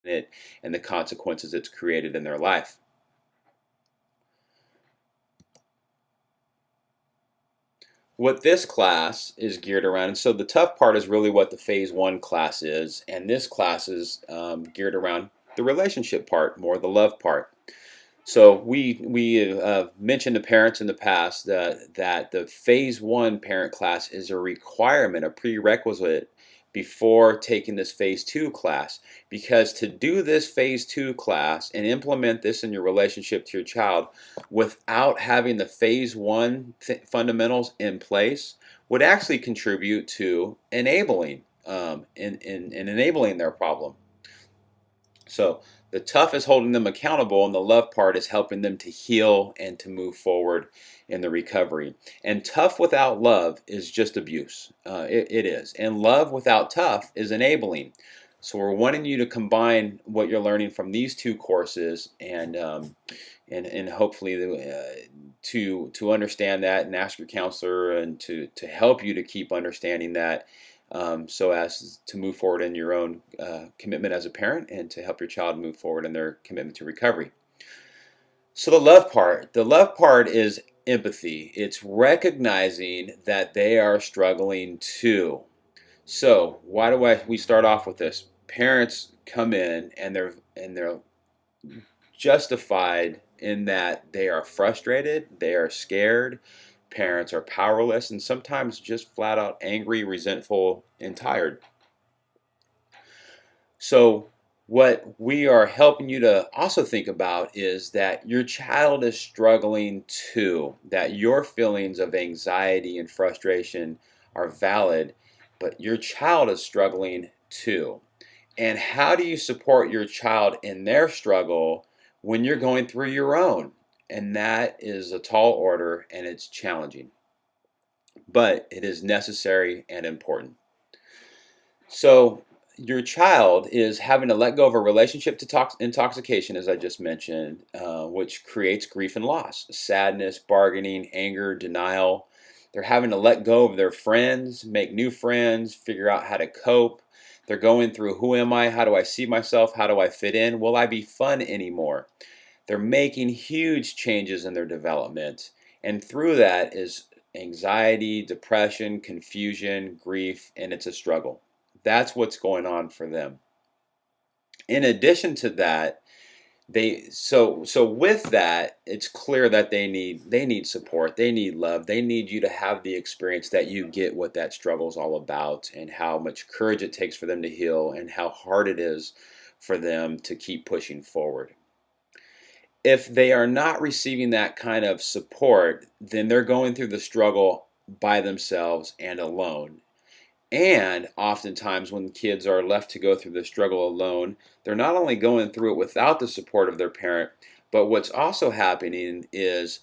it and the consequences it's created in their life. What this class is geared around, and so the tough part is really what the phase one class is, and this class is geared around the relationship part, more the love part. So we mentioned to parents in the past that the phase one parent class is a requirement, a prerequisite before taking this phase two class. Because to do this phase two class and implement this in your relationship to your child without having the phase one fundamentals in place would actually contribute to enabling in enabling their problem. So the tough is holding them accountable, and the love part is helping them to heal and to move forward in the recovery. And tough without love is just abuse. It is. And love without tough is enabling. So we're wanting you to combine what you're learning from these two courses and hopefully to understand that and ask your counselor and to help you to keep understanding that so as to move forward in your own commitment as a parent and to help your child move forward in their commitment to recovery. So the love part is empathy. It's recognizing that they are struggling too. So why do we start off with this? Parents come in and they're justified in that they are frustrated, they are scared, parents are powerless, and sometimes just flat out angry, resentful, and tired. So, what we are helping you to also think about is that your child is struggling too, that your feelings of anxiety and frustration are valid, but your child is struggling too. And how do you support your child in their struggle when you're going through your own? And that is a tall order and it's challenging, but it is necessary and important. So, your child is having to let go of a relationship to intoxication, as I just mentioned, which creates grief and loss, sadness, bargaining, anger, denial. They're having to let go of their friends, make new friends, figure out how to cope. They're going through who am I? How do I see myself? How do I fit in? Will I be fun anymore? They're making huge changes in their development. And through that is anxiety, depression, confusion, grief, and it's a struggle. That's what's going on for them. In addition to that, so with that, it's clear that they need support, they need love, they need you to have the experience that you get what that struggle is all about and how much courage it takes for them to heal and how hard it is for them to keep pushing forward. If they are not receiving that kind of support, then they're going through the struggle by themselves and alone. And oftentimes, when kids are left to go through the struggle alone, they're not only going through it without the support of their parent, but what's also happening is,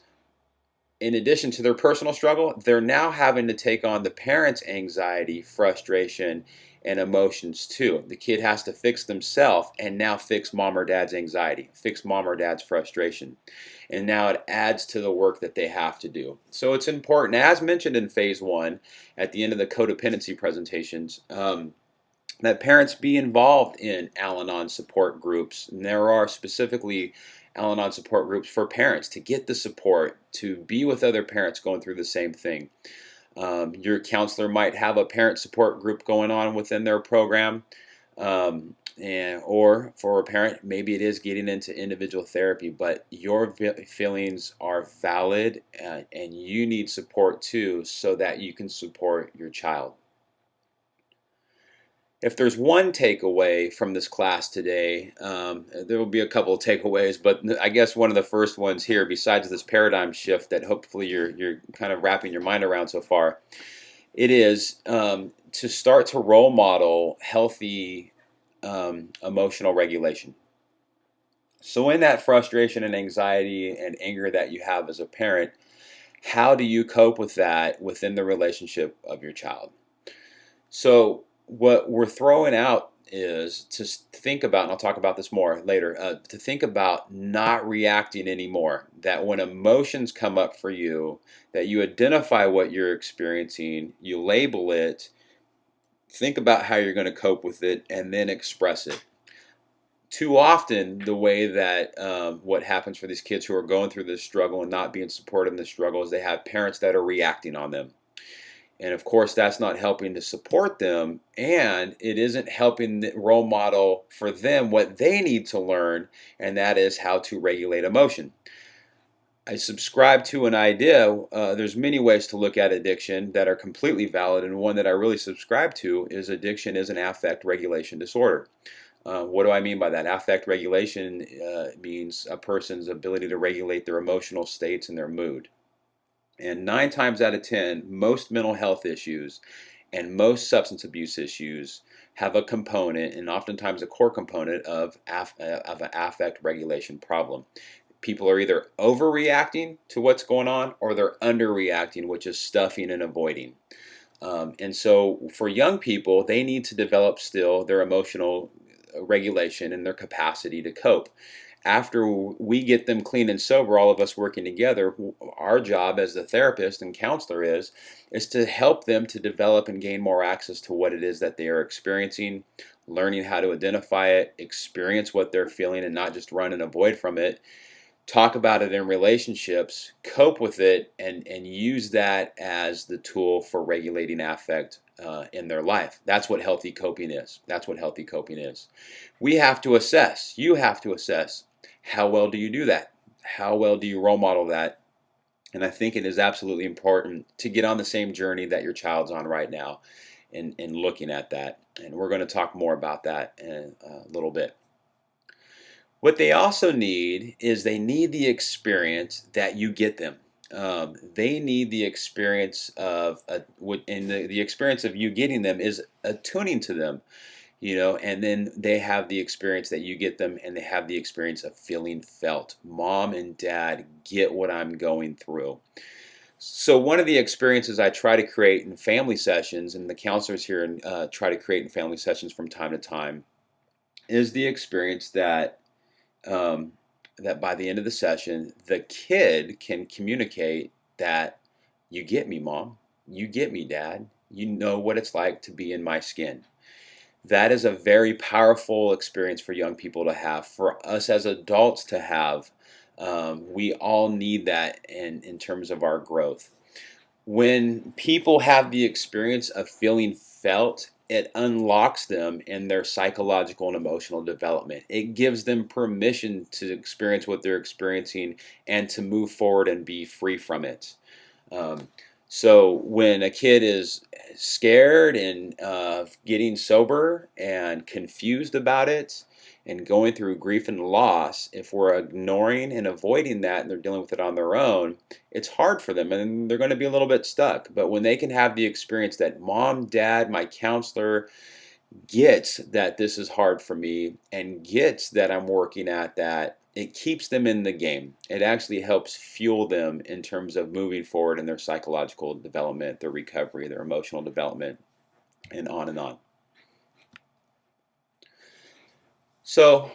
in addition to their personal struggle, they're now having to take on the parent's anxiety, frustration, and emotions too. The kid has to fix themselves and now fix mom or dad's anxiety, fix mom or dad's frustration. And now it adds to the work that they have to do. So it's important, as mentioned in phase one, at the end of the codependency presentations, that parents be involved in Al-Anon support groups. And there are specifically Al-Anon support groups for parents to get the support to be with other parents going through the same thing. Your counselor might have a parent support group going on within their program. Or for a parent, maybe it is getting into individual therapy, but your feelings are valid and you need support too so that you can support your child. If there's one takeaway from this class today, there will be a couple of takeaways, but I guess one of the first ones here, besides this paradigm shift that hopefully you're kind of wrapping your mind around so far, it is to start to role model healthy emotional regulation. So in that frustration and anxiety and anger that you have as a parent, how do you cope with that within the relationship of your child? So what we're throwing out is to think about, and I'll talk about this more later, to think about not reacting anymore. That when emotions come up for you, that you identify what you're experiencing, you label it, think about how you're going to cope with it, and then express it. Too often, the way that what happens for these kids who are going through this struggle and not being supported in the struggle is they have parents that are reacting on them. And of course, that's not helping to support them, and it isn't helping the role model for them what they need to learn, and that is how to regulate emotion. I subscribe to an idea. There's many ways to look at addiction that are completely valid, and one that I really subscribe to is addiction is an affect regulation disorder. What do I mean by that? Affect regulation means a person's ability to regulate their emotional states and their mood. And 9 times out of 10, most mental health issues and most substance abuse issues have a component, and oftentimes a core component, of an affect regulation problem. People are either overreacting to what's going on or they're underreacting, which is stuffing and avoiding. And so for young people, they need to develop still their emotional regulation and their capacity to cope. After we get them clean and sober, all of us working together, our job as the therapist and counselor is to help them to develop and gain more access to what it is that they are experiencing, learning how to identify it, experience what they're feeling, and not just run and avoid from it, talk about it in relationships, cope with it, and use that as the tool for regulating affect in their life. That's what healthy coping is. That's what healthy coping is. We have to assess. You have to assess. How well do you do that? How well do you role model that? And I think it is absolutely important to get on the same journey that your child's on right now in looking at that. And we're going to talk more about that in a little bit. What they also need is they need the experience that you get them. They need the experience of, and the experience of you getting them is attuning to them, and then they have the experience that you get them, and they have the experience of feeling felt. Mom and dad get what I'm going through. So one of the experiences I try to create in family sessions, and the counselors here try to create in family sessions from time to time, is the experience um, that by the end of the session, the kid can communicate that you get me, mom, you get me, dad, you know what it's like to be in my skin. That is a very powerful experience for young people to have, for us as adults to have. We all need that in terms of our growth. When people have the experience of feeling felt, it unlocks them in their psychological and emotional development. It gives them permission to experience what they're experiencing and to move forward and be free from it. Um, so when a kid is scared and getting sober and confused about it and going through grief and loss, if we're ignoring and avoiding that and they're dealing with it on their own, it's hard for them and they're going to be a little bit stuck. But when they can have the experience that mom, dad, my counselor gets that this is hard for me and gets that I'm working at that, it keeps them in the game. It actually helps fuel them in terms of moving forward in their psychological development, their recovery, their emotional development, and on and on. So